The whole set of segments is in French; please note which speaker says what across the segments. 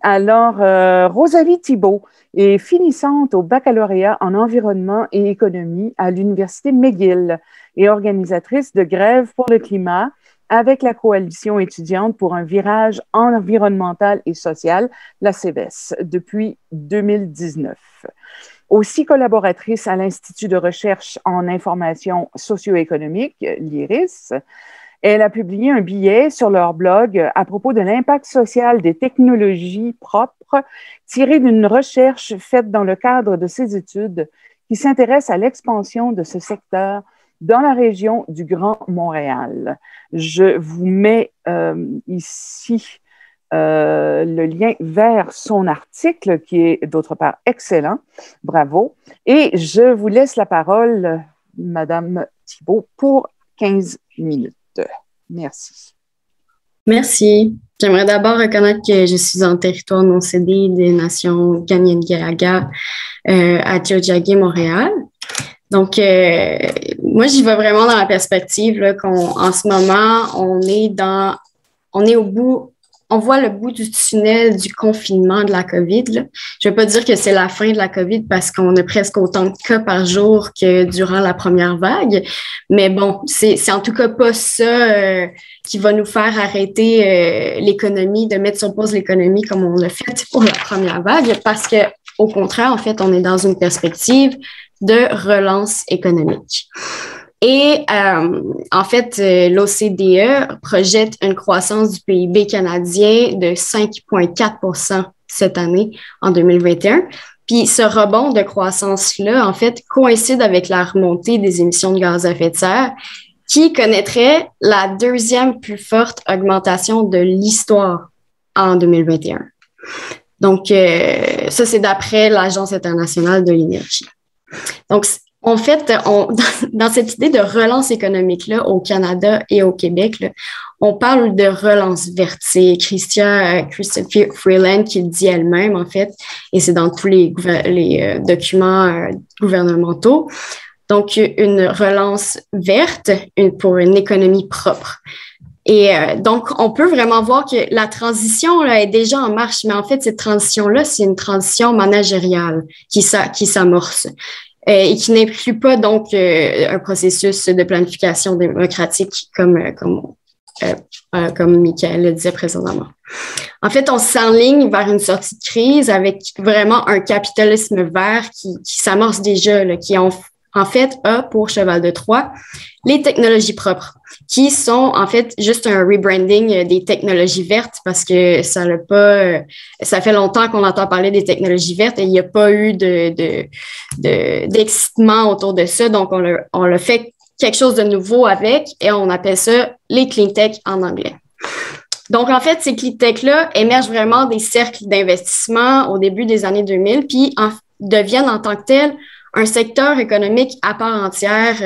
Speaker 1: Alors, Rosalie Thibault est finissante au baccalauréat en environnement et économie à l'Université McGill et organisatrice de grève pour le climat avec la coalition étudiante pour un virage environnemental et social, la CEVES, depuis 2019. Aussi collaboratrice à l'Institut de recherche en information socio-économique, l'IRIS, elle a publié un billet sur leur blog à propos de l'impact social des technologies propres tiré d'une recherche faite dans le cadre de ses études qui s'intéresse à l'expansion de ce secteur dans la région du Grand Montréal. Je vous mets ici le lien vers son article qui est d'autre part excellent. Bravo. Et je vous laisse la parole, Madame Thibault, pour 15 minutes. Merci.
Speaker 2: Merci. J'aimerais d'abord reconnaître que je suis en territoire non cédé des nations Kanien'kehá:ka à Tiohtià:ke, Montréal. Donc, moi, j'y vais vraiment dans la perspective là, qu'en ce moment, on est au bout, on voit le bout du tunnel du confinement de la COVID. Là. Je ne veux pas dire que c'est la fin de la COVID parce qu'on a presque autant de cas par jour que durant la première vague. Mais bon, c'est en tout cas pas ça qui va nous faire arrêter l'économie, de mettre sur pause l'économie comme on l'a fait pour la première vague parce que, au contraire, en fait, on est dans une perspective de relance économique. Et en fait, l'OCDE projette une croissance du PIB canadien de 5,4 % cette année, en 2021. Puis ce rebond de croissance-là, en fait, coïncide avec la remontée des émissions de gaz à effet de serre, qui connaîtrait la deuxième plus forte augmentation de l'histoire en 2021. Donc, ça, c'est d'après l'Agence internationale de l'énergie. Donc, en fait, dans cette idée de relance économique-là, au Canada et au Québec, là, on parle de relance verte. C'est Chrystia Freeland qui le dit elle-même, en fait, et c'est dans tous les documents gouvernementaux. Donc, une relance verte pour une économie propre. Et donc, on peut vraiment voir que la transition là, est déjà en marche, mais en fait, cette transition-là, c'est une transition managériale qui s'amorce. Et qui n'inclut pas donc un processus de planification démocratique comme Michael le disait précédemment. En fait, on s'enligne vers une sortie de crise avec vraiment un capitalisme vert qui s'amorce déjà, là, qui en fait a pour cheval de Troie les technologies propres, qui sont en fait juste un rebranding des technologies vertes parce que ça fait longtemps qu'on entend parler des technologies vertes et il n'y a pas eu d'excitement autour de ça. Donc, on le fait quelque chose de nouveau avec et on appelle ça les clean tech en anglais. Donc, en fait, ces clean tech-là émergent vraiment des cercles d'investissement au début des années 2000 puis deviennent en tant que tels un secteur économique à part entière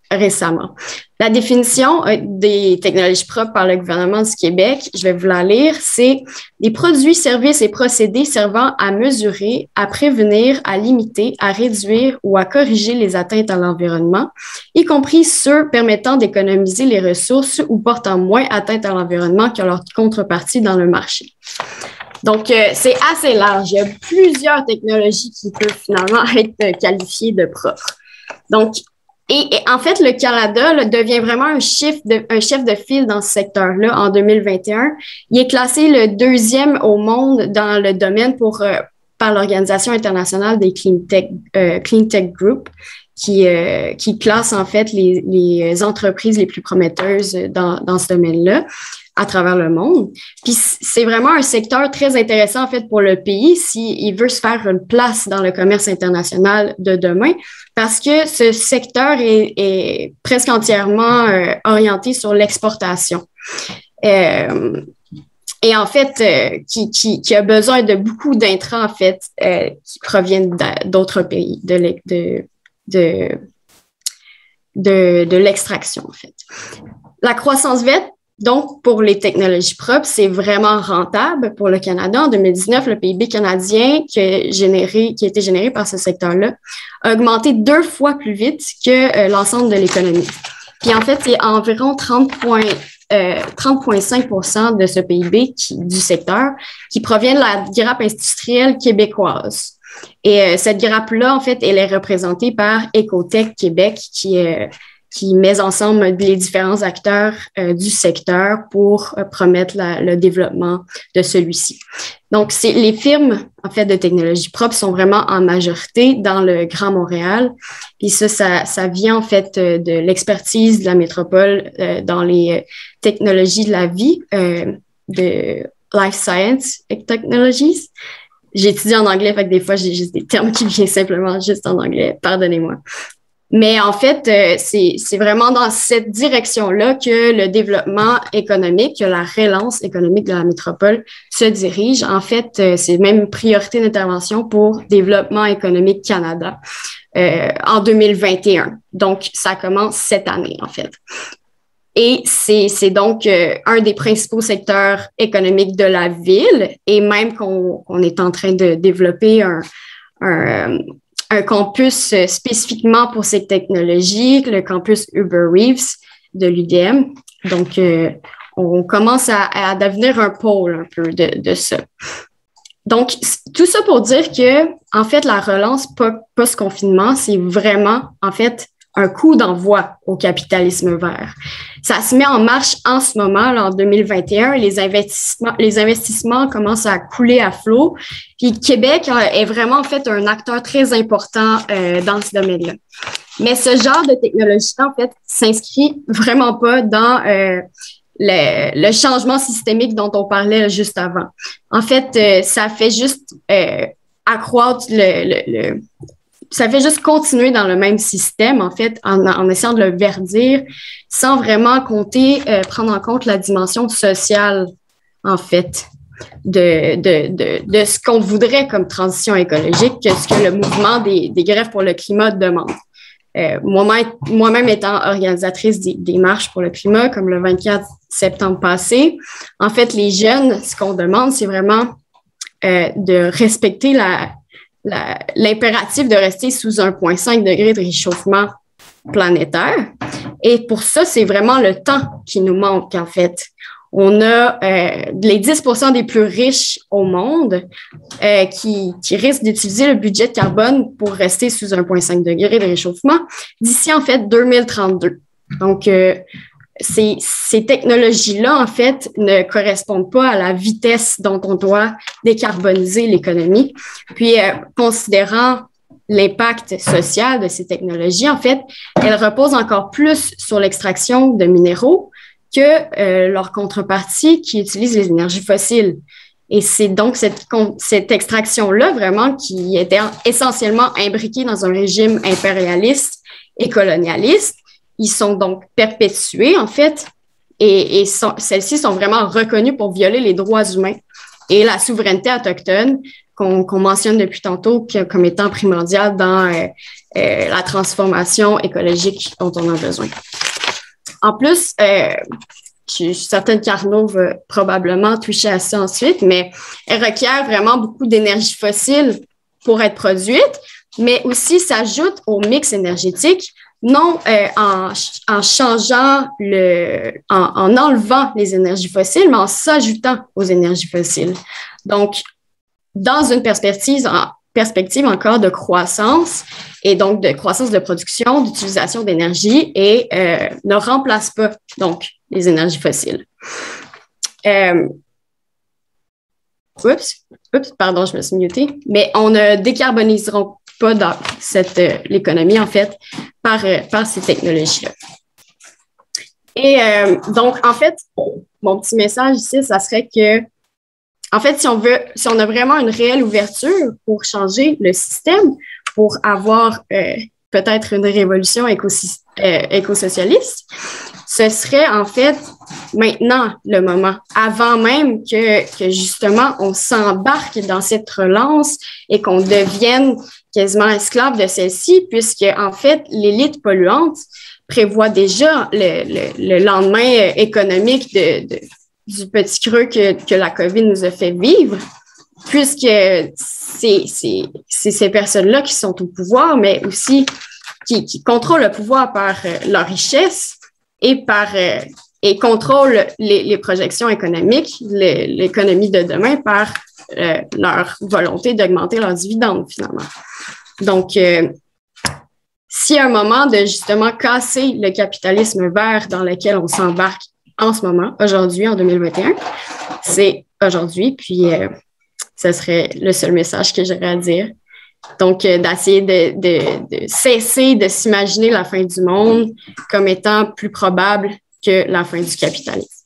Speaker 2: récemment. La définition des technologies propres par le gouvernement du Québec, je vais vous la lire, c'est des produits, services et procédés servant à mesurer, à prévenir, à limiter, à réduire ou à corriger les atteintes à l'environnement, y compris ceux permettant d'économiser les ressources ou portant moins atteinte à l'environnement que leur contrepartie dans le marché. Donc, c'est assez large. Il y a plusieurs technologies qui peuvent finalement être qualifiées de propres. Donc, et en fait, le Canada là, devient vraiment un chef de file dans ce secteur-là en 2021. Il est classé le 2e au monde dans le domaine par l'Organisation internationale des Clean Tech Group, qui classe en fait les entreprises les plus prometteuses dans ce domaine-là à travers le monde. Puis c'est vraiment un secteur très intéressant en fait pour le pays s'il veut se faire une place dans le commerce international de demain parce que ce secteur est presque entièrement orienté sur l'exportation. Et en fait, qui a besoin de beaucoup d'intrants en fait qui proviennent d'autres pays, de l'extraction en fait. La croissance verte, donc, pour les technologies propres, c'est vraiment rentable pour le Canada. En 2019, le PIB canadien qui a été généré par ce secteur-là a augmenté 2 fois plus vite que l'ensemble de l'économie. Puis en fait, c'est environ 30,1 30,5% de ce PIB du secteur qui provient de la grappe industrielle québécoise. Et cette grappe-là, en fait, elle est représentée par Ecotech Québec qui met ensemble les différents acteurs du secteur pour promettre le développement de celui-ci. Donc, les firmes, en fait, de technologie propre sont vraiment en majorité dans le Grand Montréal. Puis ça vient, en fait, de l'expertise de la métropole dans les technologies de la vie, de Life Science Technologies. J'ai étudié en anglais, fait que des fois, j'ai juste des termes qui viennent simplement juste en anglais. Pardonnez-moi. Mais en fait, c'est vraiment dans cette direction-là que le développement économique, que la relance économique de la métropole se dirige. En fait, c'est même une priorité d'intervention pour Développement économique Canada en 2021. Donc, ça commence cette année, en fait. Et c'est donc un des principaux secteurs économiques de la ville, et même qu'on est en train de développer un campus spécifiquement pour ces technologies, le campus Uber Reeves de l'UDM. Donc, on commence à devenir un pôle un peu de ça. Donc, tout ça pour dire que, en fait, la relance post-confinement, c'est vraiment, en fait, un coup d'envoi au capitalisme vert. Ça se met en marche en ce moment, là, en 2021. Les investissements commencent à couler à flot. Puis Québec est vraiment, en fait, un acteur très important dans ce domaine-là. Mais ce genre de technologie-là, en fait, s'inscrit vraiment pas dans le changement systémique dont on parlait juste avant. En fait, ça fait juste accroître ça fait juste continuer dans le même système, en fait, en essayant de le verdir, sans vraiment prendre en compte la dimension sociale, en fait, de ce qu'on voudrait comme transition écologique, que ce que le mouvement des grèves pour le climat demande. Moi-même étant organisatrice des marches pour le climat, comme le 24 septembre passé, en fait, les jeunes, ce qu'on demande, c'est vraiment de respecter l'impératif de rester sous 1,5 degré de réchauffement planétaire. Et pour ça, c'est vraiment le temps qui nous manque, en fait. On a les 10% des plus riches au monde qui risquent d'utiliser le budget de carbone pour rester sous 1,5 degré de réchauffement d'ici, en fait, 2032. Donc, ces technologies-là, en fait, ne correspondent pas à la vitesse dont on doit décarboniser l'économie. Puis, considérant l'impact social de ces technologies, en fait, elles reposent encore plus sur l'extraction de minéraux que leur contrepartie qui utilise les énergies fossiles. Et c'est donc cette extraction-là, vraiment, qui était essentiellement imbriquée dans un régime impérialiste et colonialiste. Ils sont donc perpétués, en fait, et celles-ci sont vraiment reconnues pour violer les droits humains et la souveraineté autochtone qu'on mentionne depuis tantôt comme étant primordiale dans la transformation écologique dont on a besoin. En plus, je suis certaine qu'Arnaud va probablement toucher à ça ensuite, mais elle requiert vraiment beaucoup d'énergie fossile pour être produite, mais aussi s'ajoute au mix énergétique, non en changeant en enlevant les énergies fossiles, mais en s'ajoutant aux énergies fossiles. Donc, dans une perspective encore de croissance et donc de croissance de production, d'utilisation d'énergie et ne remplace pas donc les énergies fossiles. Pardon, je me suis mutée. Mais on ne décarboniseront pas dans l'économie, en fait, par ces technologies-là. Et donc, en fait, mon petit message ici, ça serait que, en fait, si on a vraiment une réelle ouverture pour changer le système, pour avoir peut-être une révolution écosocialiste, ce serait en fait maintenant le moment, avant même que justement on s'embarque dans cette relance et qu'on devienne quasiment esclave de celle-ci, puisque en fait l'élite polluante prévoit déjà le lendemain économique du petit creux que la COVID nous a fait vivre, puisque c'est ces personnes-là qui sont au pouvoir, mais aussi qui contrôlent le pouvoir par leur richesse et par et contrôlent les projections économiques, l'économie de demain par leur volonté d'augmenter leurs dividendes, finalement. Donc, s'il y a un moment de justement casser le capitalisme vert dans lequel on s'embarque en ce moment, aujourd'hui, en 2021, c'est aujourd'hui, puis ce serait le seul message que j'aurais à dire. Donc, d'essayer de cesser de s'imaginer la fin du monde comme étant plus probable que la fin du capitalisme.